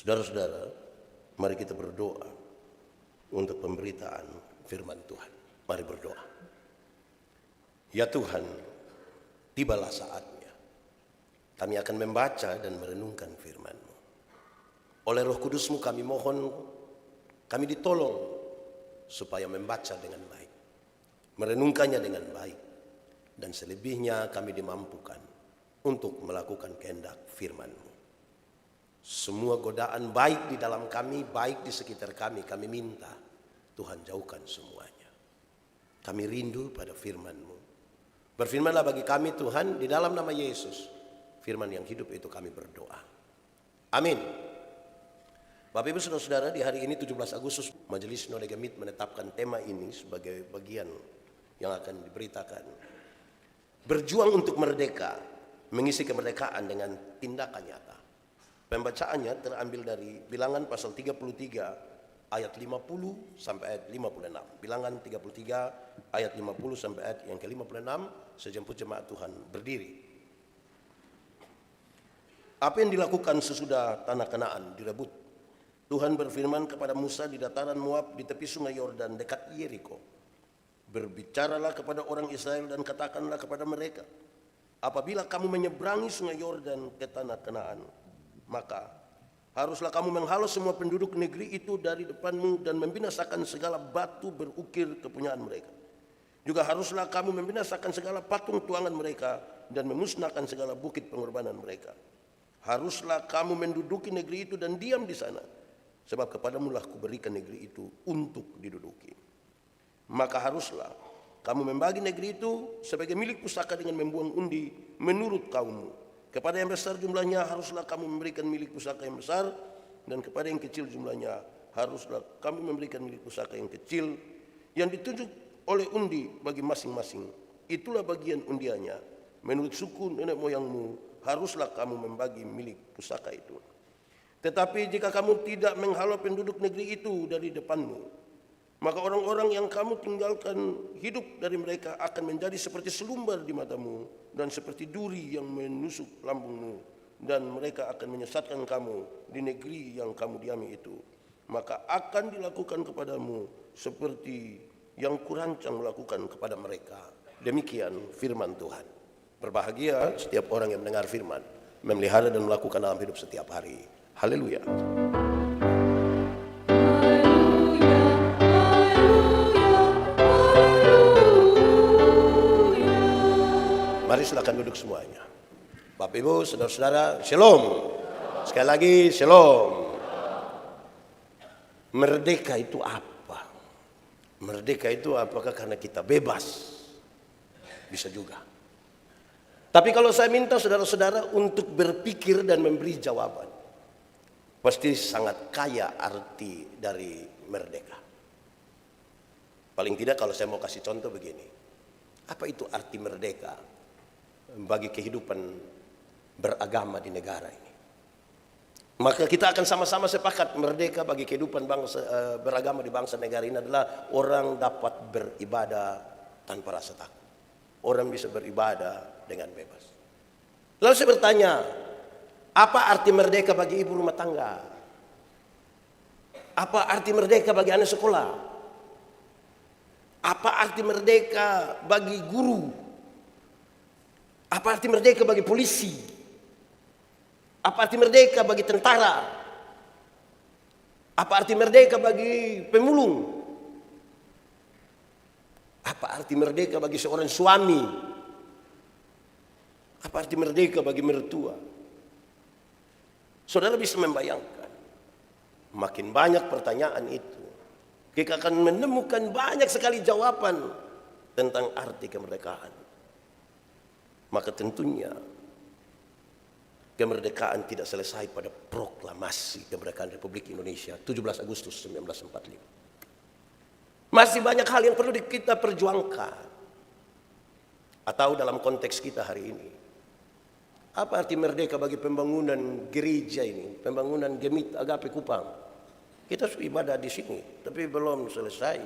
Saudara-saudara, mari kita berdoa untuk pemberitaan firman Tuhan. Mari berdoa. Ya Tuhan, tibalah saatnya. Kami akan membaca dan merenungkan firman-Mu. Oleh Roh Kudus-Mu kami mohon, kami ditolong supaya membaca dengan baik, merenungkannya dengan baik, dan selebihnya kami dimampukan untuk melakukan kehendak firman-Mu. Semua godaan baik di dalam kami, baik di sekitar kami minta Tuhan jauhkan semuanya. Kami rindu pada firman-Mu. Berfirmanlah bagi kami Tuhan di dalam nama Yesus. Firman yang hidup itu kami berdoa. Amin. Bapak Ibu Saudara-saudara, di hari ini 17 Agustus Majelis Sinode Gemit menetapkan tema ini sebagai bagian yang akan diberitakan. Berjuang untuk merdeka, mengisi kemerdekaan dengan tindakan nyata. Pembacaannya terambil dari Bilangan pasal 33 ayat 50 sampai ayat 56. Bilangan 33 ayat 50 sampai ayat yang ke-56. Sejemput jemaat Tuhan berdiri. Apa yang dilakukan sesudah tanah Kanaan direbut? Tuhan berfirman kepada Musa di dataran Moab di tepi sungai Yordan dekat Yeriko. Berbicaralah kepada orang Israel dan katakanlah kepada mereka, apabila kamu menyeberangi sungai Yordan ke tanah Kanaan, maka haruslah kamu menghalau semua penduduk negeri itu dari depanmu dan membinasakan segala batu berukir kepunyaan mereka. Juga haruslah kamu membinasakan segala patung tuangan mereka dan memusnahkan segala bukit pengorbanan mereka. Haruslah kamu menduduki negeri itu dan diam di sana, sebab kepadamu lah kuberikan negeri itu untuk diduduki. Maka haruslah kamu membagi negeri itu sebagai milik pusaka dengan membuang undi menurut kaummu. Kepada yang besar jumlahnya haruslah kamu memberikan milik pusaka yang besar, dan kepada yang kecil jumlahnya haruslah kamu memberikan milik pusaka yang kecil yang ditunjuk oleh undi bagi masing-masing. Itulah bagian undiannya. Menurut suku nenek moyangmu haruslah kamu membagi milik pusaka itu. Tetapi jika kamu tidak menghalau penduduk negeri itu dari depanmu, maka orang-orang yang kamu tinggalkan hidup dari mereka akan menjadi seperti selumbar di matamu dan seperti duri yang menusuk lambungmu, dan mereka akan menyesatkan kamu di negeri yang kamu diami itu. Maka akan dilakukan kepadamu seperti yang kurancang melakukan kepada mereka. Demikian firman Tuhan. Berbahagia setiap orang yang mendengar firman, memelihara dan melakukan dalam hidup setiap hari. Haleluya. Mari silakan duduk semuanya. Bapak Ibu, saudara-saudara, shalom. Sekali lagi, shalom. Merdeka itu apa? Merdeka itu apakah karena kita bebas? Bisa juga. Tapi kalau saya minta saudara-saudara untuk berpikir dan memberi jawaban, pasti sangat kaya arti dari merdeka. Paling tidak kalau saya mau kasih contoh begini. Apa itu arti merdeka bagi kehidupan beragama di negara ini? Maka kita akan sama-sama sepakat merdeka bagi kehidupan bangsa beragama di bangsa negara ini adalah orang dapat beribadah tanpa rasa takut. Orang bisa beribadah dengan bebas. Lalu saya bertanya, apa arti merdeka bagi ibu rumah tangga? Apa arti merdeka bagi anak sekolah? Apa arti merdeka bagi guru? Apa arti merdeka bagi polisi? Apa arti merdeka bagi tentara? Apa arti merdeka bagi pemulung? Apa arti merdeka bagi seorang suami? Apa arti merdeka bagi mertua? Saudara bisa membayangkan, makin banyak pertanyaan itu, kita akan menemukan banyak sekali jawaban tentang arti kemerdekaan. Maka tentunya kemerdekaan tidak selesai pada proklamasi kemerdekaan Republik Indonesia 17 Agustus 1945. Masih banyak hal yang perlu kita perjuangkan. Atau dalam konteks kita hari ini, apa arti merdeka bagi pembangunan gereja ini, pembangunan Gemit Agape Kupang? Kita sudah ibadah di sini, tapi belum selesai.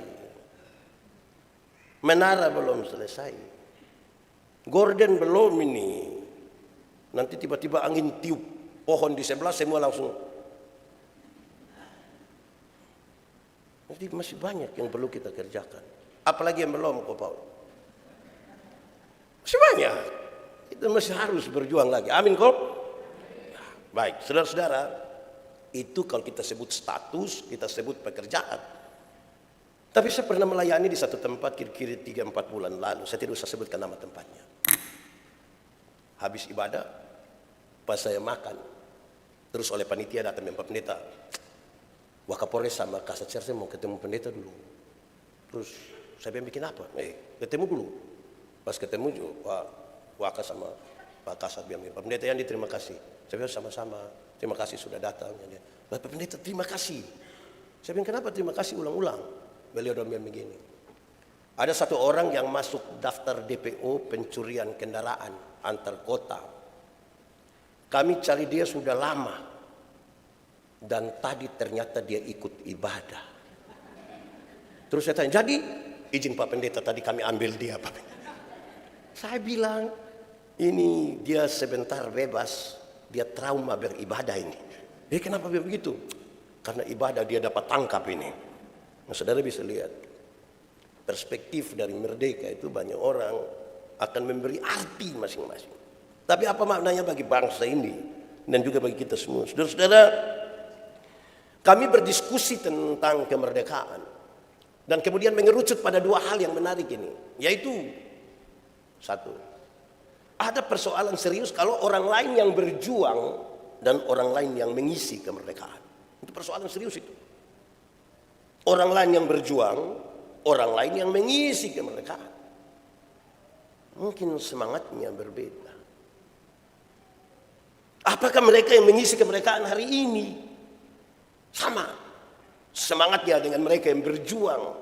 Menara belum selesai. Gorden belum ini. Nanti tiba-tiba angin tiup pohon di sebelah, semua langsung Jadi masih banyak yang perlu kita kerjakan. Apalagi yang belum kok Paul. Masih banyak. Kita masih harus berjuang lagi. Amin kok. Baik, saudara-saudara, itu kalau kita sebut status, kita sebut pekerjaan. Tapi saya pernah melayani di satu tempat kira-kira 3-4 bulan lalu. Saya tidak usah sebutkan nama tempatnya. Habis ibadah, pas saya makan, terus oleh panitia datang Pak Pendeta, Wakapolres sama Kasat saya mau ketemu pendeta dulu. Terus saya bikin apa? Ketemu dulu. Pas ketemu juga Waka sama Pak Kasat bilang, Pak Pendeta Yandi terima kasih. Saya bilang sama-sama, terima kasih sudah datang. Pak Pendeta terima kasih. Saya bilang kenapa terima kasih ulang-ulang? Beliau bilang begini. Ada satu orang yang masuk daftar DPO pencurian kendaraan antar kota. Kami cari dia sudah lama. Dan tadi ternyata dia ikut ibadah. Terus saya tanya, jadi izin Pak Pendeta tadi kami ambil dia Pak Pendeta. Saya bilang, ini dia sebentar bebas, dia trauma beribadah ini. Kenapa begitu? Karena ibadah dia dapat tangkap ini. Nah, saudara bisa lihat, perspektif dari merdeka itu banyak orang akan memberi arti masing-masing. Tapi apa maknanya bagi bangsa ini dan juga bagi kita semua? Saudara-saudara, kami berdiskusi tentang kemerdekaan dan kemudian mengerucut pada dua hal yang menarik ini, yaitu satu, ada persoalan serius kalau orang lain yang berjuang dan orang lain yang mengisi kemerdekaan. Itu persoalan serius itu. Orang lain yang berjuang, orang lain yang mengisi kemerdekaan. Mungkin semangatnya berbeda. Apakah mereka yang mengisi kemerdekaan hari ini sama semangatnya dengan mereka yang berjuang?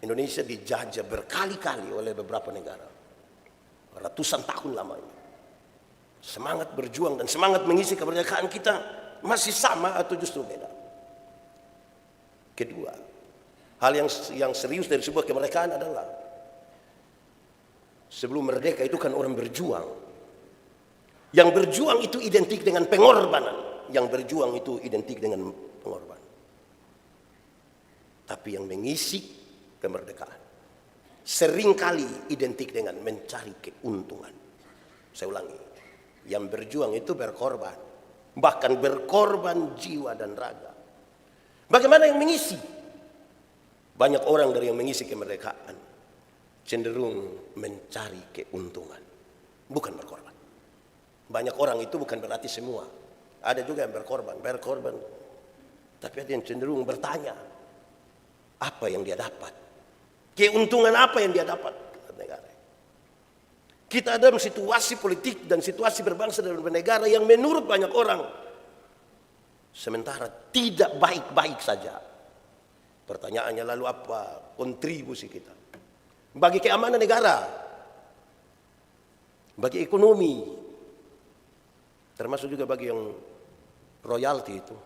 Indonesia dijajah berkali-kali oleh beberapa negara. Ratusan tahun lamanya. Semangat berjuang dan semangat mengisi kemerdekaan kita masih sama atau justru beda? Kedua, hal yang serius dari sebuah kemerdekaan adalah sebelum merdeka itu kan orang berjuang. Yang berjuang itu identik dengan pengorbanan. Yang berjuang itu identik dengan pengorbanan. Tapi yang mengisi kemerdekaan seringkali identik dengan mencari keuntungan. Saya ulangi, yang berjuang itu berkorban, bahkan berkorban jiwa dan raga. Bagaimana yang mengisi? Banyak orang dari yang mengisi kemerdekaan cenderung mencari keuntungan, bukan berkorban. Banyak orang itu bukan berarti semua. Ada juga yang berkorban. Tapi ada yang cenderung bertanya, apa yang dia dapat? Keuntungan apa yang dia dapat? Kita ada situasi politik dan situasi berbangsa dan bernegara yang menurut banyak orang sementara tidak baik-baik saja. Pertanyaannya lalu apa kontribusi kita? Bagi keamanan negara, bagi ekonomi, termasuk juga bagi yang royalti itu.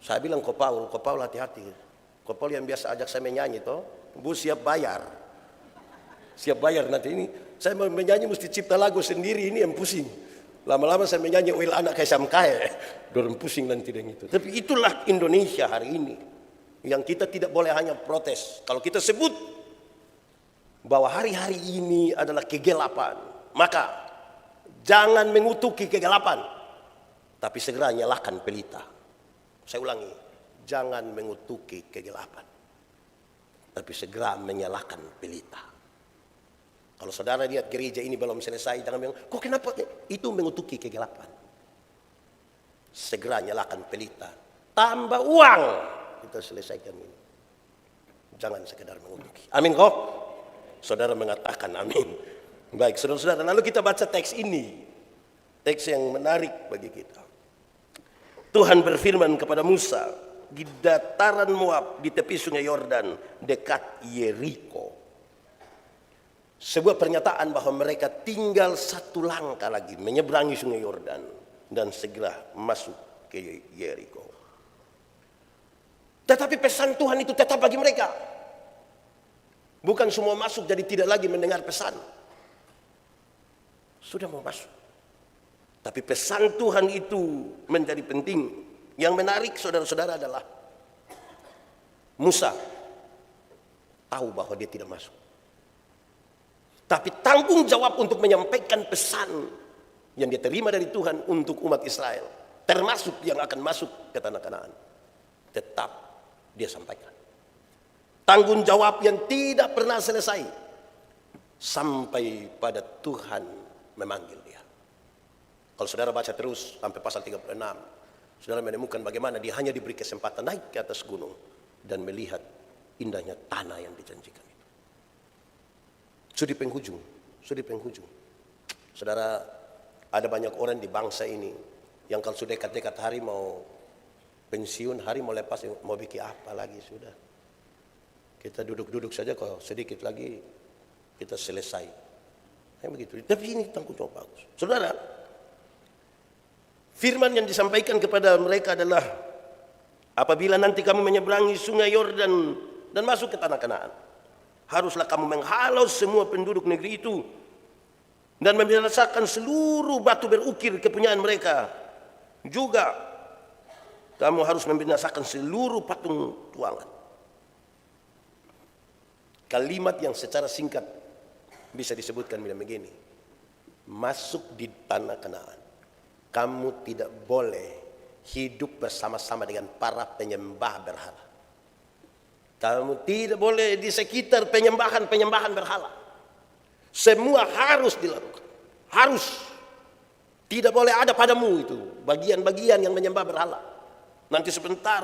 Saya bilang Ko Paul hati-hati. Ko Paul yang biasa ajak saya menyanyi toh, Bu siap bayar. Siap bayar nanti ini. Saya mau menyanyi mesti cipta lagu sendiri, ini yang pusing. Lama-lama saya menyanyi Wil anak kaisam kae. Dorong pusing nanti dengan itu. Tapi itulah Indonesia hari ini. Yang kita tidak boleh hanya protes. Kalau kita sebut bahwa hari-hari ini adalah kegelapan, maka jangan mengutuki kegelapan, tapi segera nyalakan pelita. Saya ulangi, jangan mengutuki kegelapan, tapi segera menyalakan pelita. Kalau saudara lihat gereja ini belum selesai, jangan bilang, kok kenapa itu mengutuki kegelapan? Segera nyalakan pelita, tambah uang, kita selesaikan ini. Jangan sekedar mengutuki. Amin kok? Saudara mengatakan amin. Baik, saudara-saudara, lalu kita baca teks ini. Teks yang menarik bagi kita. Tuhan berfirman kepada Musa di dataran Moab di tepi sungai Yordan dekat Yeriko. Sebuah pernyataan bahwa mereka tinggal satu langkah lagi menyeberangi sungai Yordan dan segera masuk ke Yeriko. Tetapi pesan Tuhan itu tetap bagi mereka. Bukan semua masuk jadi tidak lagi mendengar pesan. Sudah mau masuk. Tapi pesan Tuhan itu menjadi penting. Yang menarik saudara-saudara adalah Musa tahu bahwa dia tidak masuk. Tapi tanggung jawab untuk menyampaikan pesan yang dia terima dari Tuhan untuk umat Israel, termasuk yang akan masuk ke tanah Kanaan, tetap dia sampaikan. Tanggung jawab yang tidak pernah selesai sampai pada Tuhan memanggil dia. Kalau saudara baca terus sampai pasal 36, saudara menemukan bagaimana dia hanya diberi kesempatan naik ke atas gunung dan melihat indahnya tanah yang dijanjikan itu. Sudah di penghujung. Saudara, ada banyak orang di bangsa ini yang kalau sudah dekat-dekat hari mau pensiun, hari mau lepas, mau bikin apa lagi sudah. Kita duduk-duduk saja, kalau sedikit lagi kita selesai. Begitu. Tapi ini tanggung jawab bagus. Saudara, firman yang disampaikan kepada mereka adalah apabila nanti kamu menyeberangi sungai Yordan dan masuk ke tanah Kanaan, haruslah kamu menghalau semua penduduk negeri itu dan membinasakan seluruh batu berukir kepunyaan mereka. Juga kamu harus membinasakan seluruh patung tuangan. Kalimat yang secara singkat bisa disebutkan begini: masuk di tanah Kanaan, kamu tidak boleh hidup bersama-sama dengan para penyembah berhala. Kamu tidak boleh di sekitar penyembahan berhala. Semua harus dilakukan. Harus. Tidak boleh ada padamu itu bagian-bagian yang menyembah berhala. Nanti sebentar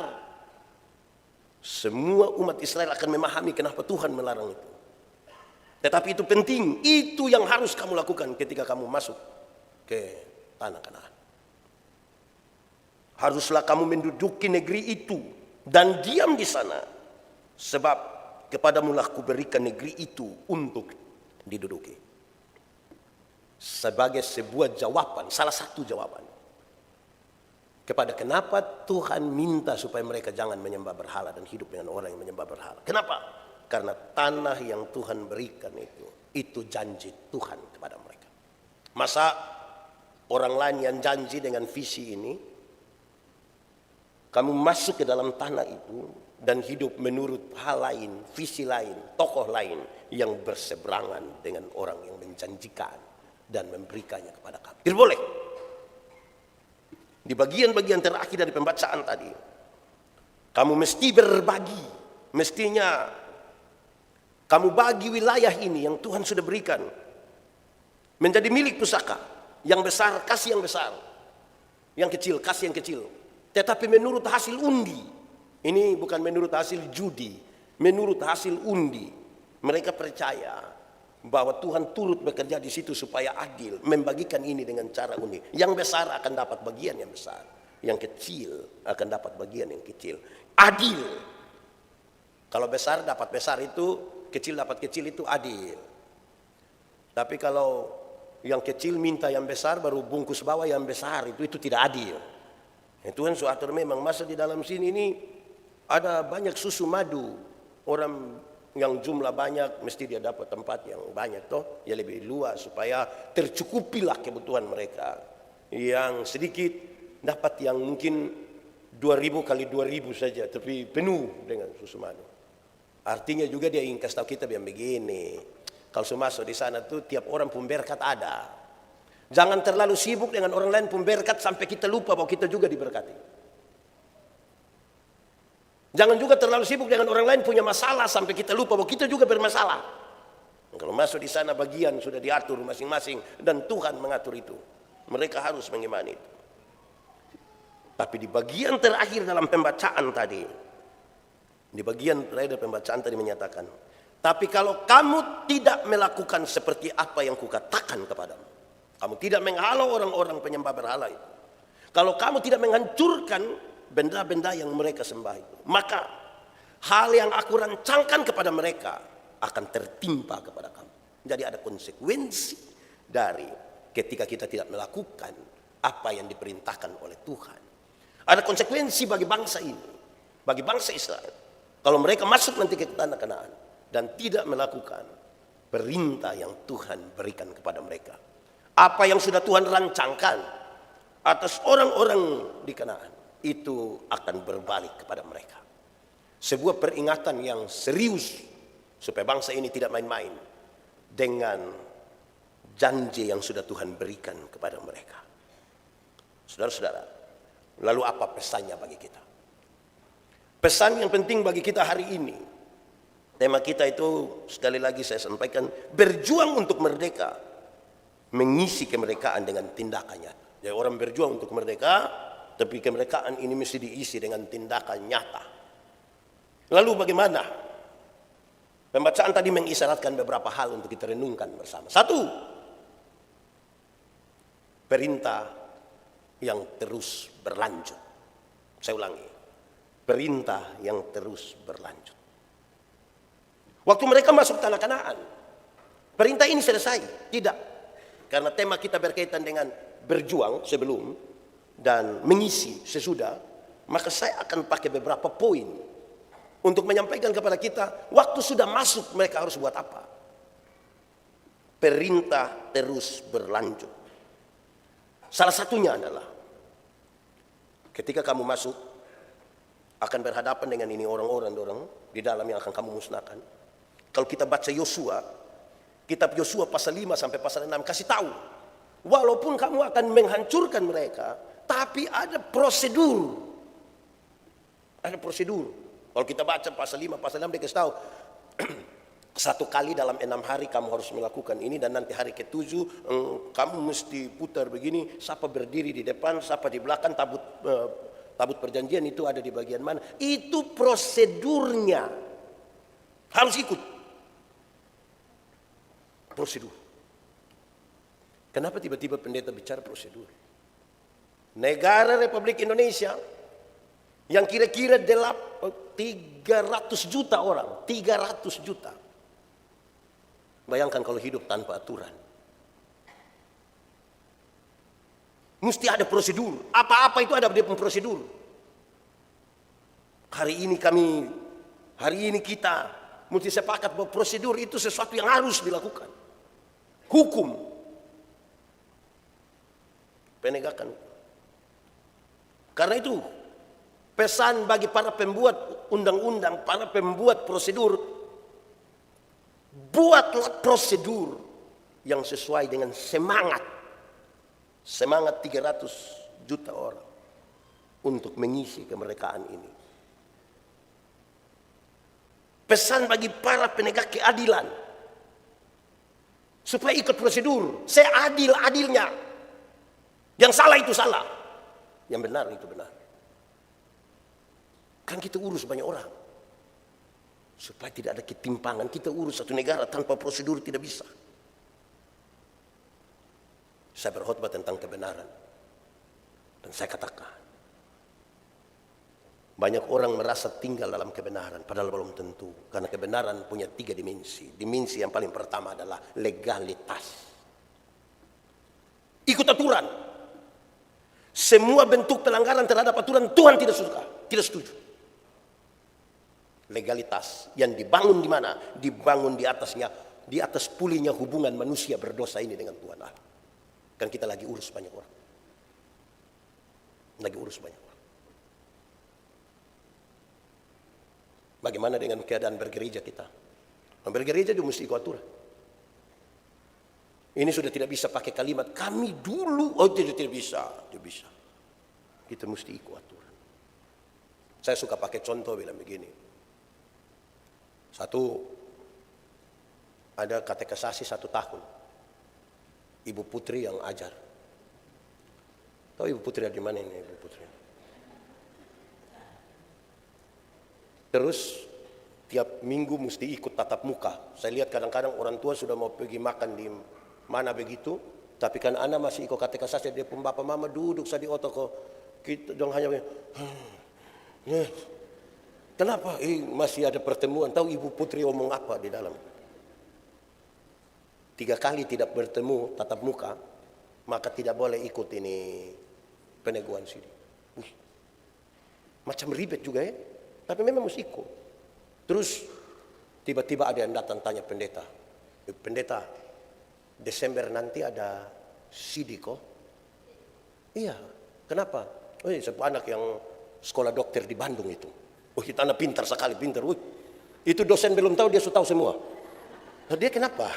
semua umat Israel akan memahami kenapa Tuhan melarang itu. Tetapi itu penting. Itu yang harus kamu lakukan ketika kamu masuk ke tanah Kanaan. Haruslah kamu menduduki negeri itu dan diam di sana, sebab kepadamulah kuberikan negeri itu untuk diduduki. Sebagai sebuah jawaban, salah satu jawaban kepada kenapa Tuhan minta supaya mereka jangan menyembah berhala dan hidup dengan orang yang menyembah berhala. Kenapa? Karena tanah yang Tuhan berikan itu janji Tuhan kepada mereka. Masa orang lain yang janji dengan visi ini, kamu masuk ke dalam tanah itu dan hidup menurut hal lain, visi lain, tokoh lain yang berseberangan dengan orang yang menjanjikan dan memberikannya kepada kamu. Tidak boleh. Di bagian-bagian terakhir dari pembacaan tadi, kamu mesti berbagi. Mestinya kamu bagi wilayah ini yang Tuhan sudah berikan menjadi milik pusaka. Yang besar kasih yang besar, yang kecil kasih yang kecil. Tetapi menurut hasil undi. Ini bukan menurut hasil judi, menurut hasil undi. Mereka percaya bahwa Tuhan turut bekerja di situ supaya adil, membagikan ini dengan cara undi. Yang besar akan dapat bagian yang besar, yang kecil akan dapat bagian yang kecil. Adil. Kalau besar dapat besar itu, kecil dapat kecil itu adil. Tapi kalau yang kecil minta yang besar baru bungkus bawah yang besar, itu tidak adil. Tuhan suatur memang masa di dalam sini ini ada banyak susu madu. Orang yang jumlah banyak mesti dia dapat tempat yang banyak toh, ya lebih luas supaya tercukupilah kebutuhan mereka. Yang sedikit dapat yang mungkin 2000 kali 2000 saja, tapi penuh dengan susu madu. Artinya juga dia ingin kasih tahu kita yang begini. Kalau masuk di sana tuh tiap orang pun berkat ada. Jangan terlalu sibuk dengan orang lain pun berkat sampai kita lupa bahwa kita juga diberkati. Jangan juga terlalu sibuk dengan orang lain punya masalah sampai kita lupa bahwa kita juga bermasalah. Kalau masuk di sana bagian sudah diatur masing-masing dan Tuhan mengatur itu. Mereka harus mengimani itu. Tapi di bagian terakhir dalam pembacaan tadi, di bagian terakhir dalam pembacaan tadi menyatakan, tapi kalau kamu tidak melakukan seperti apa yang kukatakan kepadamu, kamu tidak menghalau orang-orang penyembah berhala itu, kalau kamu tidak menghancurkan benda-benda yang mereka sembah itu, maka hal yang aku rancangkan kepada mereka akan tertimpa kepada kamu. Jadi ada konsekuensi dari ketika kita tidak melakukan apa yang diperintahkan oleh Tuhan. Ada konsekuensi bagi bangsa ini, bagi bangsa Israel. Kalau mereka masuk nanti ke tanah Kanaan dan tidak melakukan perintah yang Tuhan berikan kepada mereka. Apa yang sudah Tuhan rancangkan atas orang-orang di Kanaan. itu akan berbalik kepada mereka. Sebuah peringatan yang serius supaya bangsa ini tidak main-main dengan janji yang sudah Tuhan berikan kepada mereka. Saudara-saudara, lalu apa pesannya bagi kita? Pesan yang penting bagi kita hari ini, tema kita itu sekali lagi saya sampaikan, berjuang untuk merdeka, mengisi kemerdekaan dengan tindakannya. Jadi orang berjuang untuk merdeka, tapi kemerdekaan ini mesti diisi dengan tindakan nyata. Lalu bagaimana? Pembacaan tadi mengisyaratkan beberapa hal untuk kita renungkan bersama. Satu, perintah yang terus berlanjut. Saya ulangi, perintah yang terus berlanjut. Waktu mereka masuk tanah Kanaan, perintah ini selesai? Tidak. Karena tema kita berkaitan dengan berjuang sebelum dan mengisi sesudah, maka saya akan pakai beberapa poin untuk menyampaikan kepada kita, waktu sudah masuk mereka harus buat apa. Perintah terus berlanjut. Salah satunya adalah ketika kamu masuk akan berhadapan dengan ini orang-orang di dalam yang akan kamu musnahkan. Kalau kita baca Yosua, kitab Yosua pasal 5 sampai pasal 6 kasih tahu, walaupun kamu akan menghancurkan mereka, tapi ada prosedur. Ada prosedur. Kalau kita baca pasal 5, pasal 6 dia kasih tahu, satu kali dalam 6 hari kamu harus melakukan ini, dan nanti hari ke-7 kamu mesti putar begini, siapa berdiri di depan, siapa di belakang, tabut perjanjian itu ada di bagian mana. Itu prosedurnya. Harus ikut. Prosedur. Kenapa tiba-tiba pendeta bicara prosedur? Negara Republik Indonesia yang kira-kira 300 juta orang, 300 juta. Bayangkan kalau hidup tanpa aturan. Mesti ada prosedur. Apa-apa itu ada di prosedur. Hari ini kita mesti sepakat bahwa prosedur itu sesuatu yang harus dilakukan. Hukum. Penegakan. Karena itu pesan bagi para pembuat undang-undang, para pembuat prosedur, buatlah prosedur yang sesuai dengan semangat 300 juta orang untuk mengisi kemerdekaan ini. Pesan bagi para penegak keadilan supaya ikut prosedur, seadil-adilnya. Yang salah itu salah, yang benar itu benar. Kan kita urus banyak orang. Supaya tidak ada ketimpangan. Kita urus satu negara tanpa prosedur tidak bisa. Saya berkhotbah tentang kebenaran. Dan saya katakan, banyak orang merasa tinggal dalam kebenaran, padahal belum tentu. Karena kebenaran punya 3 dimensi. Dimensi yang paling pertama adalah legalitas. Ikut aturan. Semua bentuk pelanggaran terhadap aturan Tuhan tidak suka, tidak setuju. Legalitas yang dibangun di mana? Dibangun di atas pulihnya hubungan manusia berdosa ini dengan Tuhan Allah. Kan kita lagi urus banyak orang. Bagaimana dengan keadaan bergereja kita? Bergereja juga mesti ikut aturan. Ini sudah tidak bisa pakai kalimat kami dulu. Oh, tidak bisa. Kita mesti ikut aturan. Saya suka pakai contoh bilang begini. Satu, ada katekisasi 1 tahun. Ibu Putri yang ajar. Tahu Ibu Putri di mana ini Ibu Putri? Terus tiap minggu mesti ikut tatap muka. Saya lihat kadang-kadang orang tua sudah mau pergi makan di mana begitu, tapi kan anak masih ikut katekisasi. Dia pun bapak mama duduk saya di otak kita dong hanya kenapa? Masih ada pertemuan. Tahu Ibu Putri omong apa di dalam? 3 kali tidak bertemu tatap muka, maka tidak boleh ikut ini peneguhan sini. Macam ribet juga ya. Tapi memang mesti ikut. Terus tiba-tiba ada yang datang tanya pendeta. Pendeta, Desember nanti ada sidik kok? Iya. Kenapa? Sebuah anak yang sekolah dokter di Bandung itu. Oh, itu anak pintar sekali, pintar. Itu dosen belum tahu, dia sudah tahu semua. Nah, dia kenapa?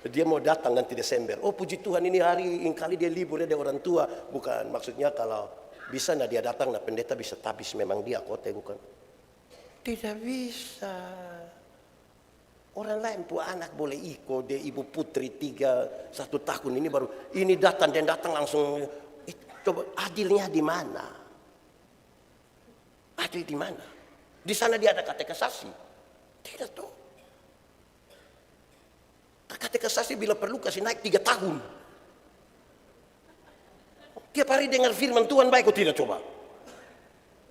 Dia mau datang nanti Desember. Oh, puji Tuhan, ini hari ini kali dia libur, dia ada orang tua. Bukan, maksudnya kalau bisa nah dia datang, nah pendeta bisa tabis memang dia kota, bukan? Tidak bisa. Orang lain pun anak boleh ikut, dia ibu putri 1 tahun ini baru ini datang dan datang langsung. Coba adilnya di mana? Adil di mana? Di sana dia ada katekisasi. Tidak tahu. Katekisasi bila perlu kasih naik 3 tahun. Tiap hari dengar firman Tuhan baik atau tidak coba?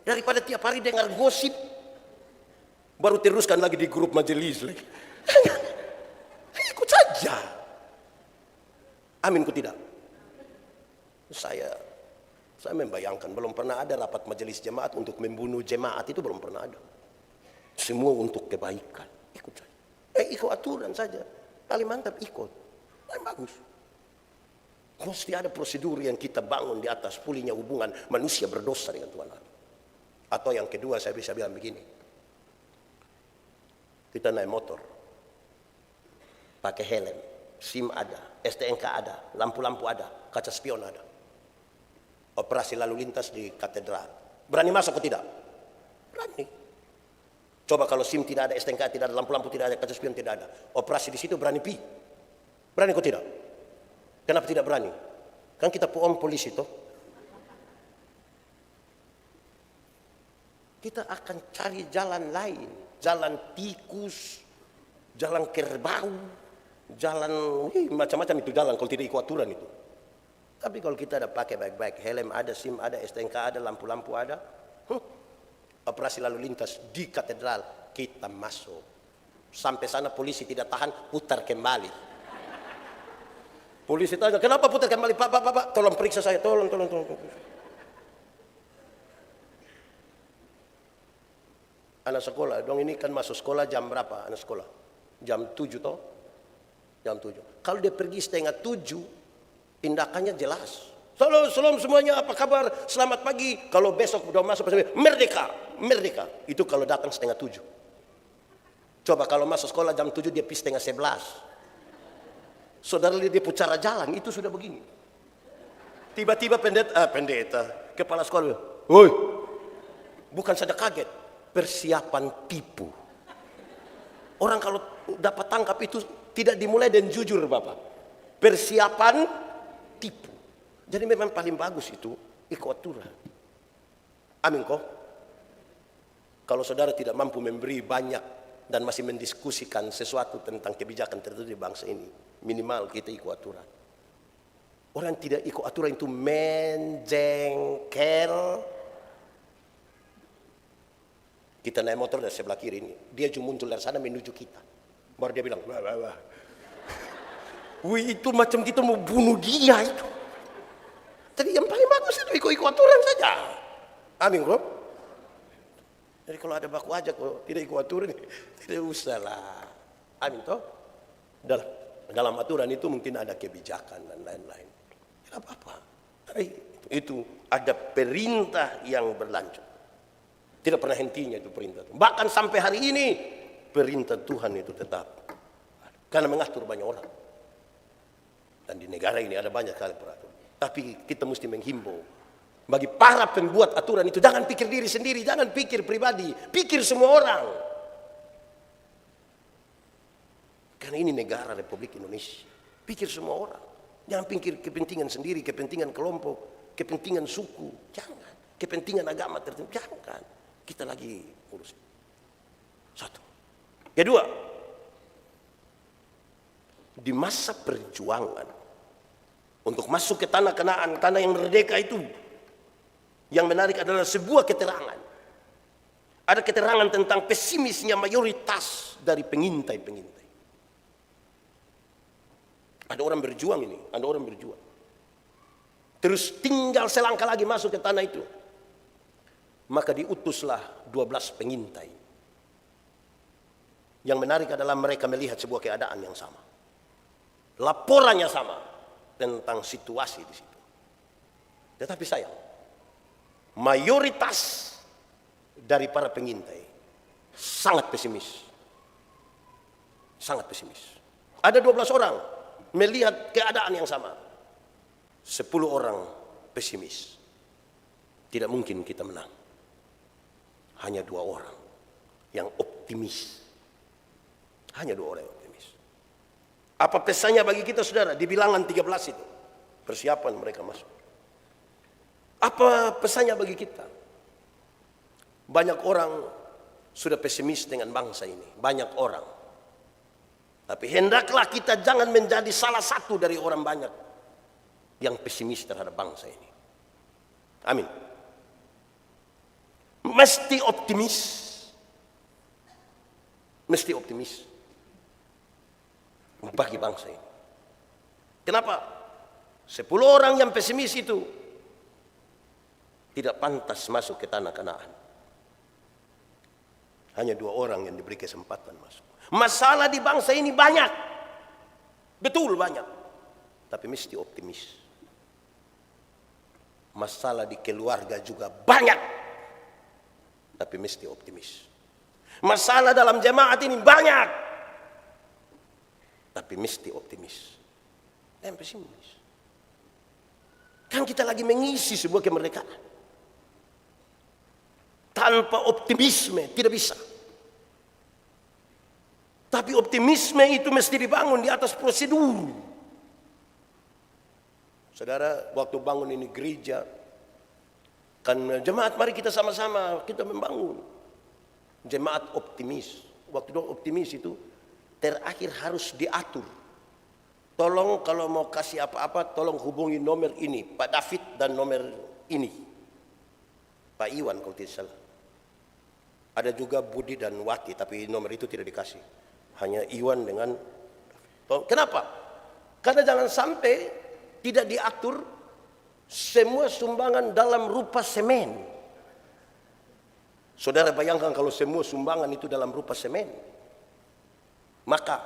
Daripada tiap hari dengar gosip, baru teruskan lagi di grup majelis lagi. Ikut saja. Amin ku tidak? Saya membayangkan belum pernah ada rapat majelis jemaat untuk membunuh jemaat, itu belum pernah ada. Semua untuk kebaikan. Ikut saja. Ikut aturan saja. Paling mantap ikut. Paling bagus. Mesti ada prosedur yang kita bangun di atas pulihnya hubungan manusia berdosa dengan Tuhan Allah. Atau yang kedua saya bisa bilang begini. Kita naik motor. Pakai helm. SIM ada. STNK ada. Lampu-lampu ada. Kaca spion ada. Operasi lalu lintas di katedral. Berani masuk atau tidak? Berani. Coba kalau SIM tidak ada, STNK tidak ada, lampu-lampu tidak ada, kaca spion tidak ada. Operasi di situ berani pi. Berani kok tidak? Kenapa tidak berani? Kan kita puong polisi toh. Kita akan cari jalan lain. Jalan tikus, jalan kerbau, jalan macam-macam itu jalan kalau tidak ikut aturan itu. Tapi kalau kita ada pakai baik-baik, helm ada, SIM ada, STNK ada, lampu-lampu ada, operasi lalu lintas di katedral, kita masuk. Sampai sana polisi tidak tahan, putar kembali. Polisi tanya, kenapa putar kembali? Pak, tolong periksa saya, tolong. Anak sekolah, dong ini kan masuk sekolah jam berapa anak sekolah? Jam 7 toh? Jam 7. Kalau dia pergi 6:30, tindakannya jelas. Salam semuanya, apa kabar? Selamat pagi. Kalau besok udah masuk merdeka. Itu kalau datang 6:30. Coba kalau masuk sekolah jam 7 dia pergi 10:30. Saudara lihat dia pucara jalan itu sudah begini. Tiba-tiba pendeta, kepala sekolah, woi, bukan saja kaget, persiapan tipu. Orang kalau dapat tangkap itu tidak dimulai dan jujur Bapak. Persiapan tipu. Jadi memang paling bagus itu ikut aturan. Amin kok. Kalau saudara tidak mampu memberi banyak dan masih mendiskusikan sesuatu tentang kebijakan tertentu di bangsa ini, minimal kita ikut aturan. Orang tidak ikut aturan itu menjengkel. Kita naik motor dari sebelah kiri ini, dia cuma muncul dari sana menuju kita. Baru dia bilang, wah. Wih, itu macam kita mau bunuh dia itu. Jadi yang paling bagus itu ikut aturan saja. Amin bro. Jadi kalau ada baku aja kok tidak ikut aturan, tidak usah lah. Amin toh. Dalam aturan itu mungkin ada kebijakan dan lain-lain. Tidak apa-apa. Itu ada perintah yang berlanjut. Tidak pernah hentinya itu perintah. Bahkan sampai hari ini perintah Tuhan itu tetap. Karena mengatur banyak orang. Dan di negara ini ada banyak kali peraturan. Tapi kita mesti menghimbau bagi para pembuat aturan itu, jangan pikir diri sendiri, jangan pikir pribadi, pikir semua orang. Karena ini negara Republik Indonesia, pikir semua orang. Jangan pikir kepentingan sendiri, kepentingan kelompok, kepentingan suku, jangan. Kepentingan agama tertentu, jangan. Kita lagi urus. Satu. Kedua, di masa perjuangan untuk masuk ke tanah Kanaan, tanah yang merdeka itu, yang menarik adalah sebuah keterangan. Ada keterangan tentang pesimisnya mayoritas dari pengintai-pengintai. Ada orang berjuang ini, ada orang berjuang. Terus tinggal selangkah lagi masuk ke tanah itu. Maka diutuslah 12 pengintai. Yang menarik adalah mereka melihat sebuah keadaan yang sama. Laporannya sama tentang situasi di situ. Tetapi sayang, mayoritas dari para pengintai. Sangat pesimis. Sangat pesimis. Ada 12 orang melihat keadaan yang sama. 10 orang pesimis. Tidak mungkin kita menang. Hanya 2 orang yang optimis. Hanya 2 orang yang optimis. Apa pesannya bagi kita, saudara? Di Bilangan 13 itu. Persiapan mereka masuk. Apa pesannya bagi kita? Banyak orang sudah pesimis dengan bangsa ini. Banyak orang. Tapi hendaklah kita jangan menjadi salah satu dari orang banyak yang pesimis terhadap bangsa ini. Amin. Mesti optimis. Mesti optimis bagi bangsa ini. Kenapa? 10 orang yang pesimis itu tidak pantas masuk ke tanah Kanaan. Hanya 2 orang yang diberi kesempatan masuk. Masalah di bangsa ini banyak. Betul banyak. Tapi mesti optimis. Masalah di keluarga juga banyak. Tapi mesti optimis. Masalah dalam jemaat ini banyak. Tapi mesti optimis. Dan pesimis. Kan kita lagi mengisi sebuah kemerdekaan. Tanpa optimisme tidak bisa. Tapi optimisme itu mesti dibangun di atas prosedur. Saudara, waktu bangun ini gereja, kan jemaat mari kita sama-sama kita membangun. Jemaat optimis. Waktu optimis itu terakhir harus diatur. Tolong kalau mau kasih apa-apa, tolong hubungi nomor ini, Pak David, dan nomor ini, Pak Iwan kalau tidak salah. Ada juga Budi dan Wati, tapi nomor itu tidak dikasih. Hanya Iwan dengan. Kenapa? Karena jangan sampai tidak diatur semua sumbangan dalam rupa semen. Saudara bayangkan kalau semua sumbangan itu dalam rupa semen, maka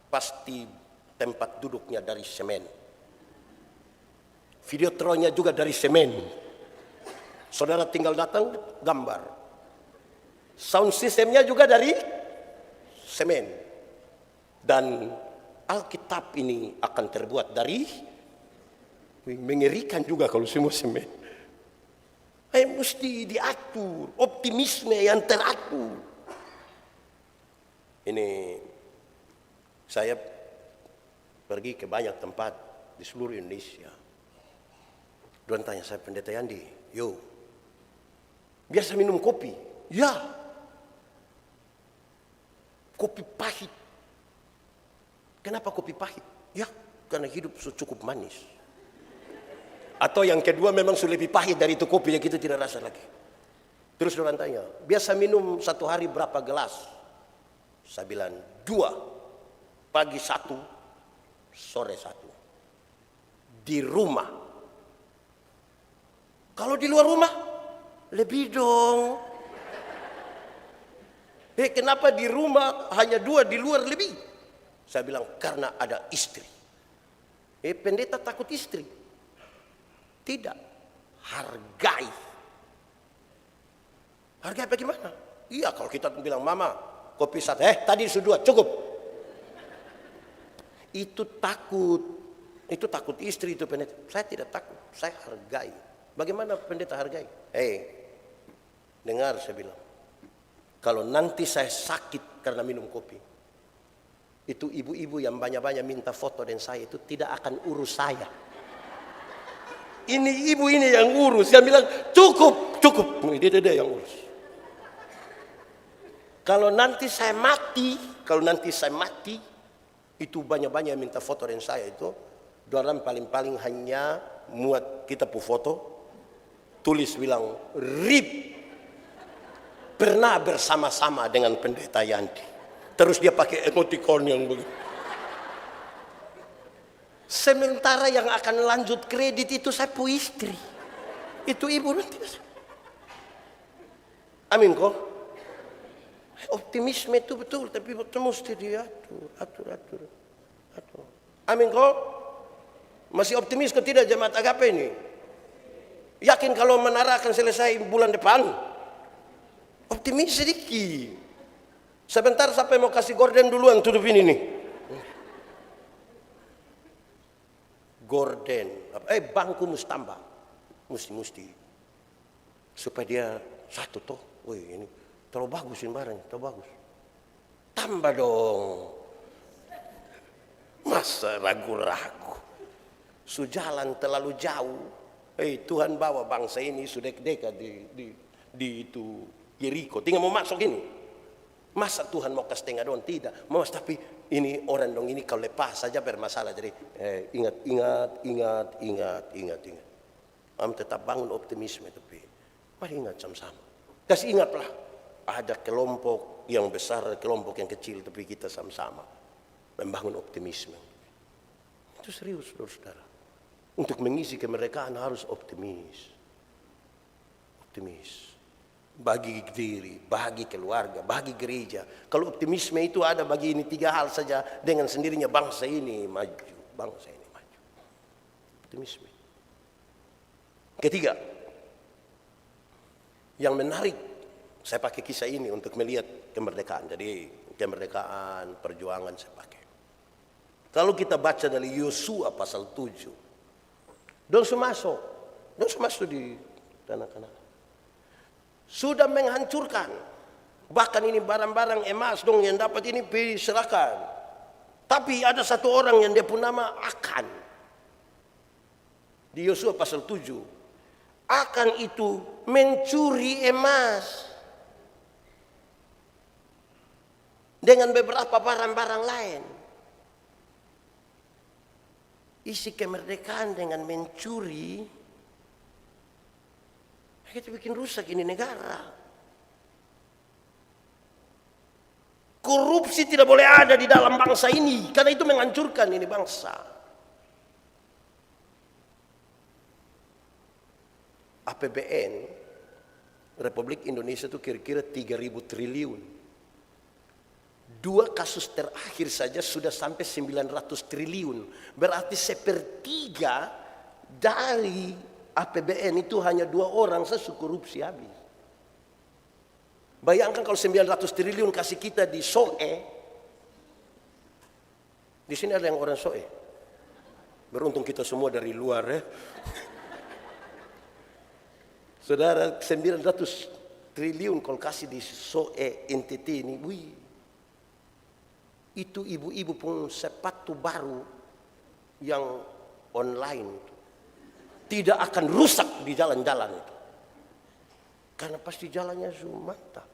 pasti tempat duduknya dari semen. Videotronnya juga dari semen. Saudara tinggal datang gambar. Sound systemnya juga dari semen. Dan Alkitab ini akan terbuat dari, mengerikan juga kalau semua semen. Mesti diatur, optimisme yang teratur. Ini saya pergi ke banyak tempat di seluruh Indonesia. Tuan tanya saya, Pendeta Yandi, yo, biasa minum kopi? Ya. Kopi pahit. Kenapa kopi pahit? Ya, karena hidup cukup manis. Atau yang kedua memang sudah lebih pahit dari itu kopi yang kita tidak rasa lagi. Terus orang tanya, biasa minum satu hari berapa gelas? Saya bilang 2, pagi 1, sore 1. Di rumah. Kalau di luar rumah, lebih dong. Kenapa di rumah hanya 2, di luar lebih? Saya bilang karena ada istri. Pendeta takut istri? Tidak. Hargai. Hargai bagaimana? Iya, kalau kita bilang, Mama, kopi 1, tadi sudah 2, cukup. Itu takut. Itu takut istri itu pendeta. Saya tidak takut, saya hargai. Bagaimana pendeta hargai? Dengar saya bilang. Kalau nanti saya sakit karena minum kopi, itu ibu-ibu yang banyak-banyak minta foto dan saya itu tidak akan urus saya. Ini ibu ini yang urus. Yang bilang cukup. Dia yang urus. Kalau nanti saya mati, itu banyak-banyak yang minta foto dan saya itu. Dalam paling-paling hanya muat kita pu foto, tulis bilang RIP. Pernah bersama-sama dengan Pendeta Yandi. Terus dia pakai emoticon yang begitu. Sementara yang akan lanjut kredit itu saya pu istri. Itu ibu nanti. Amin kok. Optimisme itu betul, tapi mesti diatur. Amin kok. Masih optimis kok tidak jemaat agape ini? Yakin kalau menara akan selesai bulan depan? Optimis sedikit. Sebentar sampai mau kasih gorden duluan tutup ini nih. Gorden, bangku mesti tambah. Mesti. Supaya dia satu toh. Wih ini terlalu bagus ini barangnya, terlalu bagus. Tambah dong. Masa ragu-ragu. Sujalan terlalu jauh. Tuhan bawa bangsa ini sudah dekat di itu Yeriko. Tinggal mau masuk ini. Masa Tuhan mau kasih tengah doang? Tidak. Mas, tapi ini orang dong ini kalau lepas saja bermasalah. Jadi ingat. Am tetap bangun optimisme tapi mari ingat sama-sama. Kasih ingatlah ada kelompok yang besar, kelompok yang kecil, tapi kita sama-sama membangun optimisme. Itu serius, saudara. Untuk mengisi kemerdekaan harus optimis. Bagi diri, bagi keluarga, bagi gereja. Kalau optimisme itu ada bagi ini 3 hal saja, dengan sendirinya bangsa ini maju. Optimisme. Ketiga, yang menarik, saya pakai kisah ini untuk melihat kemerdekaan. Jadi kemerdekaan, perjuangan saya pakai. Kalau kita baca dari Yosua pasal 7, Don masuk di tanah Kanaan. Sudah menghancurkan. Bahkan ini barang-barang emas dong yang dapat ini diserahkan. Tapi ada satu orang yang dia pun nama Akan. Di Yosua pasal 7. Akan itu mencuri emas. Dengan beberapa barang-barang lain. Isi kemerdekaan dengan mencuri. Kita bikin rusak ini negara. Korupsi tidak boleh ada di dalam bangsa ini. Karena itu menghancurkan ini bangsa. APBN Republik Indonesia itu kira-kira 3.000 triliun. 2 kasus terakhir saja sudah sampai 900 triliun. Berarti 1/3 dari APBN itu hanya 2 orang saja korupsi habis. Bayangkan kalau 900 triliun kasih kita di Soe. Di sini ada yang orang Soe. Beruntung kita semua dari luar ya. Saudara, 900 triliun kalau kasih di Soe NTT ini, itu ibu-ibu pun sepatu baru yang online tidak akan rusak di jalan-jalan itu. Karena pasti jalannya mantap.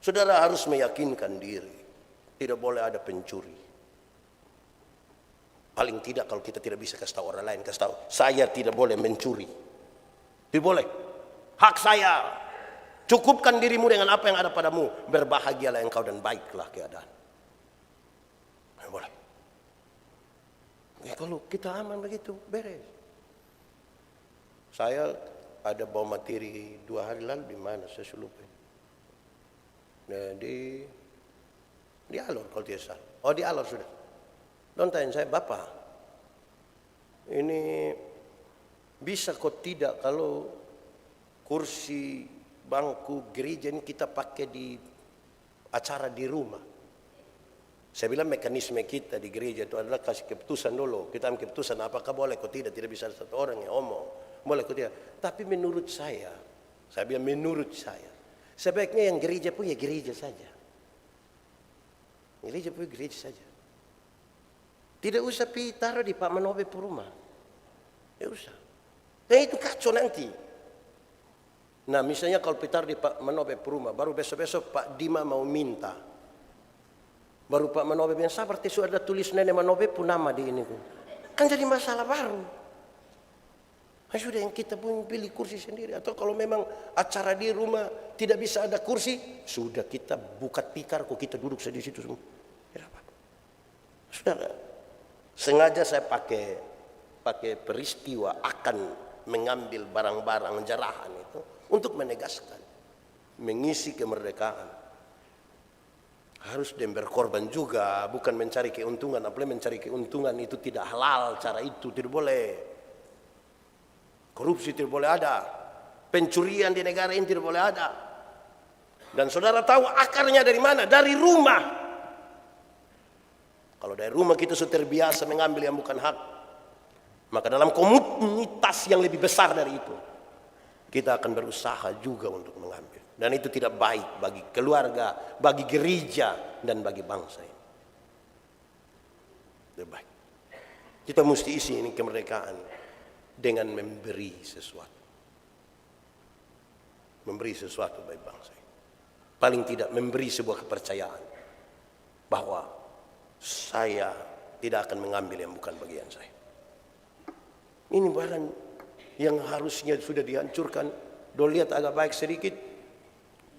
Saudara harus meyakinkan diri. Tidak boleh ada pencuri. Paling tidak kalau kita tidak bisa kasih tahu orang lain, kasih tahu, saya tidak boleh mencuri. Tidak boleh. Hak saya. Cukupkan dirimu dengan apa yang ada padamu. Berbahagialah engkau dan baiklah keadaan. Tidak boleh. Kalau kita aman begitu, beres. Saya ada bawa materi 2 hari lalu di mana saya lupa. Nah, di Alor kalau tidak salah. Oh di Alor sudah. Don tanya saya, Bapak, ini bisa kok tidak kalau kursi bangku gereja ini kita pakai di acara di rumah. Saya bilang mekanisme kita di gereja itu adalah kasih keputusan dulu. Kita ambil keputusan apakah boleh atau tidak. Tidak bisa ada satu orang yang omong. Boleh atau tidak. Tapi menurut saya bilang menurut saya, sebaiknya yang gereja pun ya gereja saja. Gereja pun gereja saja. Tidak usah taruh di Pak Manobe rumah. Tidak usah. Dan itu kacau nanti. Nah misalnya kalau pitar di Pak Manobe rumah, baru besok-besok Pak Dima mau minta. Baru Pak Manobe bilang, sabar tisu ada tulis nenek Manobe pun nama di ini. Kan jadi masalah baru. Nah, sudah yang kita pun pilih kursi sendiri. Atau kalau memang acara di rumah tidak bisa ada kursi, sudah kita buka tikar kok kita duduk di situ semua. Saudara, sengaja saya pakai peristiwa akan mengambil barang-barang jarahan itu untuk menegaskan, mengisi kemerdekaan. Harus dan berkorban juga, bukan mencari keuntungan. Apalagi mencari keuntungan itu tidak halal, cara itu tidak boleh. Korupsi tidak boleh ada. Pencurian di negara ini tidak boleh ada. Dan saudara tahu akarnya dari mana? Dari rumah. Kalau dari rumah kita sudah terbiasa mengambil yang bukan hak, maka dalam komunitas yang lebih besar dari itu, kita akan berusaha juga untuk mengambil. Dan itu tidak baik bagi keluarga, bagi gereja, dan bagi bangsa ini. Tidak baik. Kita mesti isi ini kemerdekaan dengan memberi sesuatu. Memberi sesuatu bagi bangsa ini. Paling tidak memberi sebuah kepercayaan bahwa saya tidak akan mengambil yang bukan bagian saya. Ini barang yang harusnya sudah dihancurkan. Do lihat agak baik sedikit,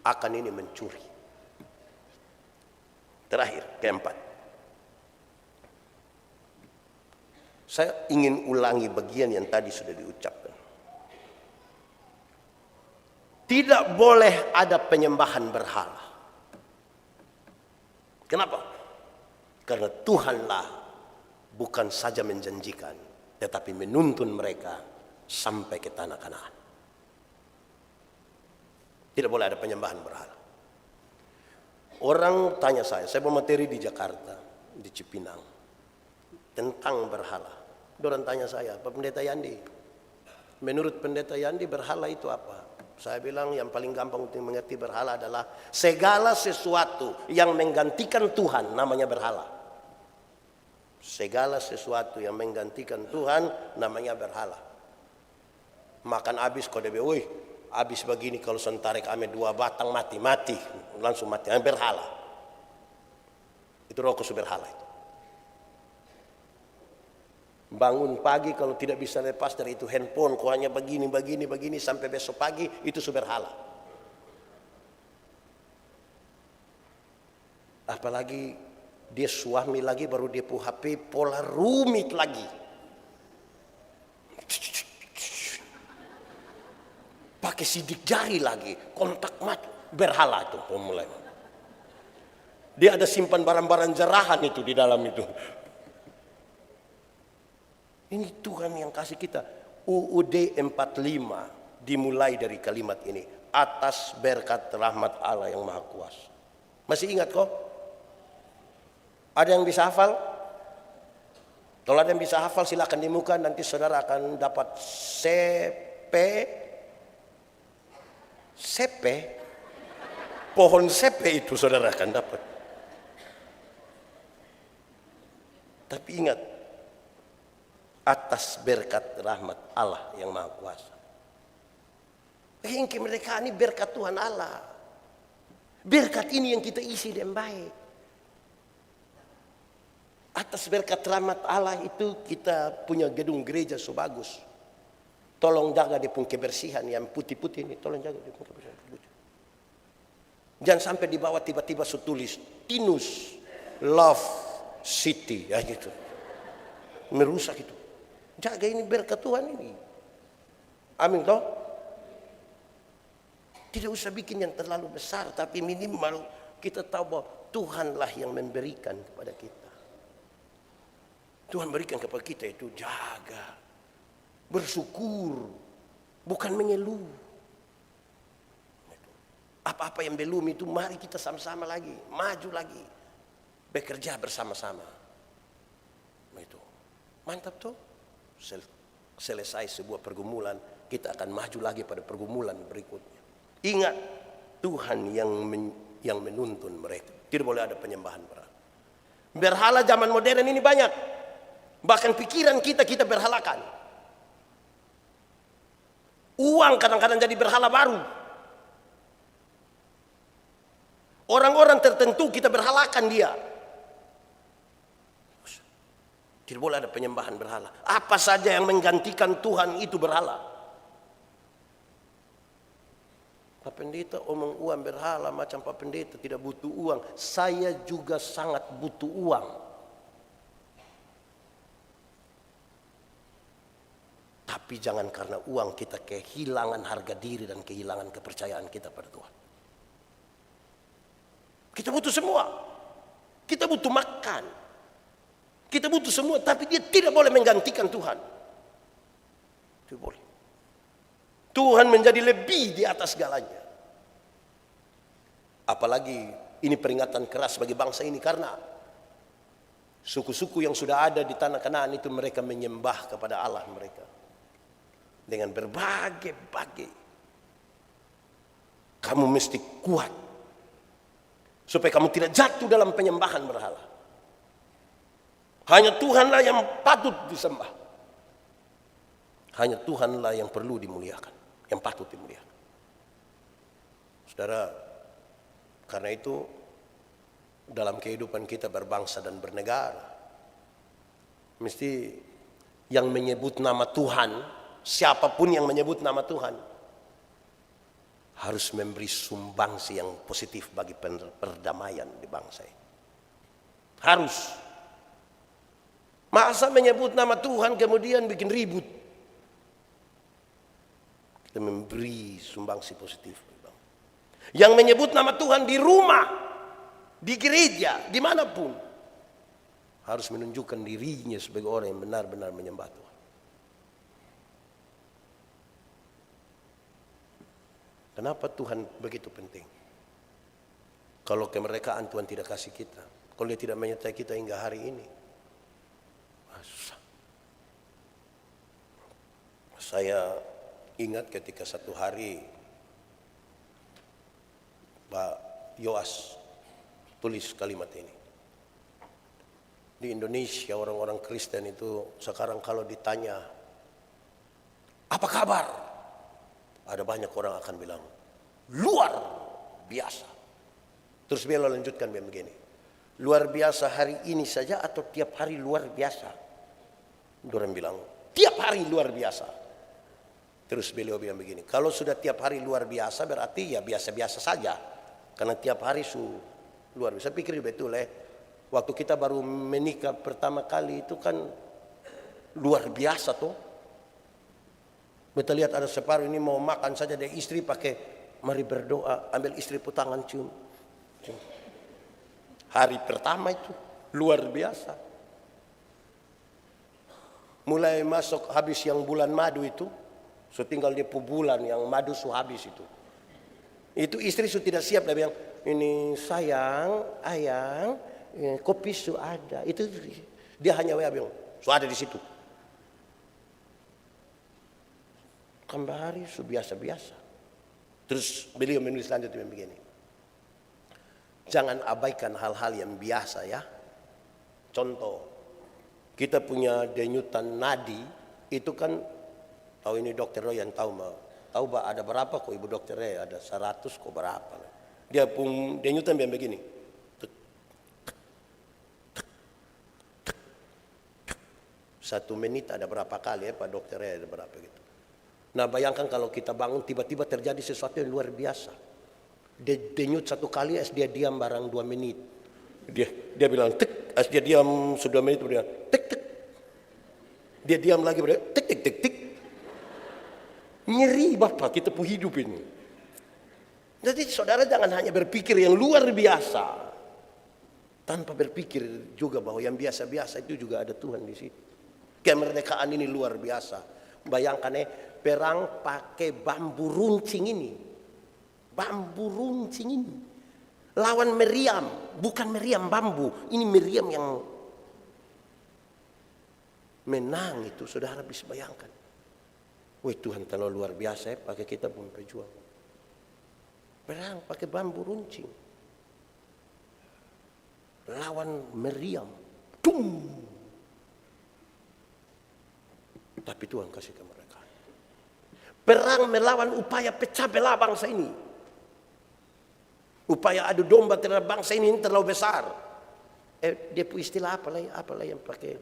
akan ini mencuri. Terakhir, keempat. Saya ingin ulangi bagian yang tadi sudah diucapkan. Tidak boleh ada penyembahan berhala. Kenapa? Karena Tuhanlah bukan saja menjanjikan, tetapi menuntun mereka sampai ke tanah Kanaan. Tidak boleh ada penyembahan berhala. Orang tanya saya bermateri di Jakarta, di Cipinang, tentang berhala. Orang tanya saya, Pak Pendeta Yandi, menurut Pendeta Yandi berhala itu apa? Saya bilang yang paling gampang untuk mengerti berhala adalah segala sesuatu yang menggantikan Tuhan namanya berhala. Segala sesuatu yang menggantikan Tuhan namanya berhala. Makan habis kau debe, woi, habis begini kalau sentarek ame 2 batang mati, langsung mati, berhala. Itu rokok berhala itu. Bangun pagi kalau tidak bisa lepas dari itu handphone, kau hanya begini sampai besok pagi, itu berhala. Apalagi dia suami lagi baru dia punya HP pola rumit lagi. Pakai sidik jari lagi, kontak mati, berhala itu mulai. Dia ada simpan barang-barang jarahan itu di dalam itu. Ini Tuhan yang kasih kita. UUD 45 dimulai dari kalimat ini. Atas berkat rahmat Allah yang Maha Kuasa. Masih ingat kok? Ada yang bisa hafal? Kalau ada yang bisa hafal silakan di muka. Nanti saudara akan dapat CP. Pohon CP itu saudara akan dapat. Tapi ingat, atas berkat rahmat Allah yang Maha Kuasa. Yang kemerdekaan ini berkat Tuhan Allah. Berkat ini yang kita isi dengan baik. Atas berkat rahmat Allah itu kita punya gedung gereja so bagus. Tolong jaga dia punya kebersihan yang putih-putih ini. Tolong jaga dia punya kebersihan. Jangan sampai di bawah tiba-tiba so tulis Tinus Love City. Ya gitu. Merusak itu. Jaga ini berkat Tuhan ini. Amin toh? Tidak usah bikin yang terlalu besar, tapi minimal kita tahu bahwa Tuhanlah yang memberikan kepada kita. Tuhan berikan kepada kita itu jaga, bersyukur, bukan mengeluh. Apa-apa yang belum itu mari kita sama-sama lagi, maju lagi, bekerja bersama-sama. Itu mantap tuh. Selesai sebuah pergumulan, kita akan maju lagi pada pergumulan berikutnya. Ingat, Tuhan yang menuntun mereka. Tidak boleh ada penyembahan berhala. Berhala zaman modern ini banyak. Bahkan pikiran kita berhalakan. Uang kadang-kadang jadi berhala baru. Orang-orang tertentu kita berhalakan dia. Tidak boleh ada penyembahan berhala. Apa saja yang menggantikan Tuhan itu berhala. Pak Pendeta omong uang berhala, macam Pak Pendeta tidak butuh uang. Saya juga sangat butuh uang. Tapi jangan karena uang kita kehilangan harga diri dan kehilangan kepercayaan kita pada Tuhan. Kita butuh semua. Kita butuh makan. Kita butuh semua, tapi dia tidak boleh menggantikan Tuhan. Tidak boleh. Tuhan menjadi lebih di atas segalanya. Apalagi ini peringatan keras bagi bangsa ini karena suku-suku yang sudah ada di tanah Kanaan itu mereka menyembah kepada Allah mereka dengan berbagai-bagai. Kamu mesti kuat supaya kamu tidak jatuh dalam penyembahan berhala. Hanya Tuhanlah yang patut disembah. Hanya Tuhanlah yang perlu dimuliakan, yang patut dimuliakan. Saudara, karena itu dalam kehidupan kita berbangsa dan bernegara, mesti yang menyebut nama Tuhan, siapapun yang menyebut nama Tuhan, harus memberi sumbangsi yang positif bagi perdamaian di bangsa ini. Harus. Masa menyebut nama Tuhan kemudian bikin ribut? Kita memberi sumbangsi positif. Yang menyebut nama Tuhan di rumah, di gereja, dimanapun, harus menunjukkan dirinya sebagai orang yang benar-benar menyembah Tuhan. Kenapa Tuhan begitu penting? Kalau kemerdekaan Tuhan tidak kasih kita, kalau Dia tidak menyertai kita hingga hari ini, susah. Saya ingat ketika satu hari Pak Yoas tulis kalimat ini. Di Indonesia orang-orang Kristen itu sekarang kalau ditanya, apa kabar? Ada banyak orang akan bilang, luar biasa. Terus beliau lanjutkan begini, luar biasa hari ini saja atau tiap hari luar biasa? Orang bilang, tiap hari luar biasa. Terus beliau bilang begini, kalau sudah tiap hari luar biasa berarti ya biasa-biasa saja. Karena tiap hari luar biasa. Saya pikir betul waktu kita baru menikah pertama kali itu kan luar biasa tuh. Kita lihat ada separuh ini mau makan saja, dia istri pakai mari berdoa, ambil istri tangan cium. Hari pertama itu luar biasa. Mulai masuk habis yang bulan madu itu, so tinggal dia bulan yang madu habis itu. Itu istri sudah tidak siap, dia bilang, ini sayang, ayang, kopi ada. Itu dia hanya bilang, ada di situ. Kembali biasa-biasa. Terus beliau menulis selanjutnya begini. Jangan abaikan hal-hal yang biasa ya. Contoh, kita punya denyutan nadi, itu kan, tahu ini dokter Roy yang tahu ada berapa kok ibu dokter Roy, ada 100 kok berapa. Dia pun denyutan bilang begini. Satu menit ada berapa kali ya Pak dokter Roy, ada berapa gitu. Nah bayangkan kalau kita bangun tiba-tiba terjadi sesuatu yang luar biasa. Dia denyut satu kali, dia diam barang 2 menit. Dia bilang tek, dia diam sudah menit, dia tek tek. Dia diam lagi, tek tek tek tek. Nyeri Bapak, kita pun hidup ini. Jadi saudara jangan hanya berpikir yang luar biasa, tanpa berpikir juga bahwa yang biasa-biasa itu juga ada Tuhan di situ. Kemerdekaan ini luar biasa. Bayangkan perang pakai bambu runcing ini. Bambu runcing ini. Lawan meriam, bukan meriam bambu. Ini meriam yang menang itu, saudara bisa bayangkan. Wih Tuhan terlalu luar biasa pakai kita pun berjuang. Perang pakai bambu runcing. Lawan meriam. Tum. Tapi Tuhan kasih kemerdekaan. Perang melawan upaya pecah belah bangsa ini. Upaya adu domba terhadap bangsa ini terlalu besar. Dia punya istilah apalah yang pakai,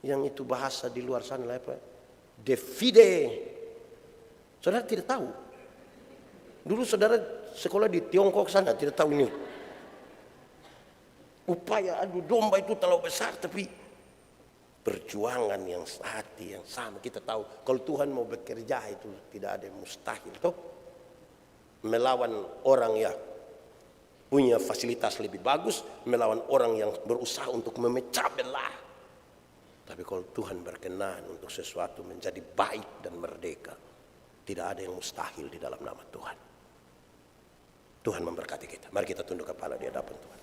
yang itu bahasa di luar sana apa? Divide. Saudara tidak tahu. Dulu saudara sekolah di Tiongkok sana tidak tahu ini. Upaya adu domba itu terlalu besar, tapi perjuangan yang hati yang sama. Kita tahu kalau Tuhan mau bekerja itu tidak ada yang mustahil. Toh melawan orang yang punya fasilitas lebih bagus, melawan orang yang berusaha untuk memecah belah. Tapi kalau Tuhan berkenan untuk sesuatu menjadi baik dan merdeka, Tidak ada yang mustahil di dalam nama Tuhan. Tuhan memberkati kita. Mari kita tunduk kepala di hadapan Tuhan.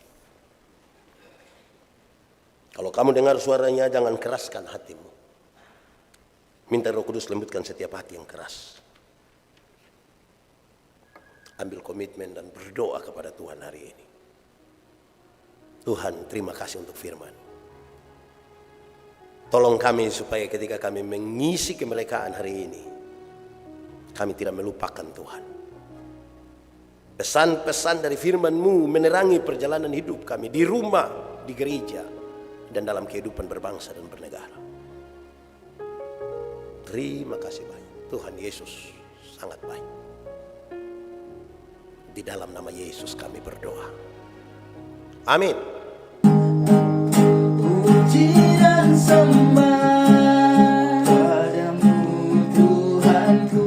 Kalau kamu dengar suaranya, jangan keraskan hatimu. Minta Roh Kudus lembutkan setiap hati yang keras. Ambil komitmen dan berdoa kepada Tuhan hari ini. Tuhan, terima kasih untuk firman. Tolong kami supaya ketika kami mengisi kemerdekaan hari ini, kami tidak melupakan Tuhan. Pesan-pesan dari firman-Mu menerangi perjalanan hidup kami di rumah, di gereja, dan dalam kehidupan berbangsa dan bernegara. Terima kasih banyak. Tuhan Yesus sangat baik. Di dalam nama Yesus kami berdoa. Amin. Puji dan sembah padamu Tuhanku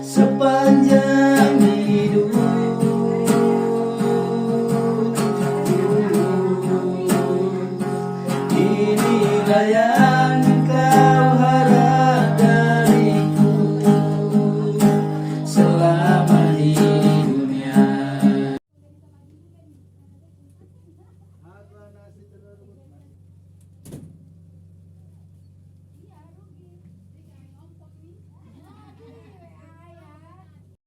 sepanjang hidup. Inilah yang kau harap dariku selama di dunia.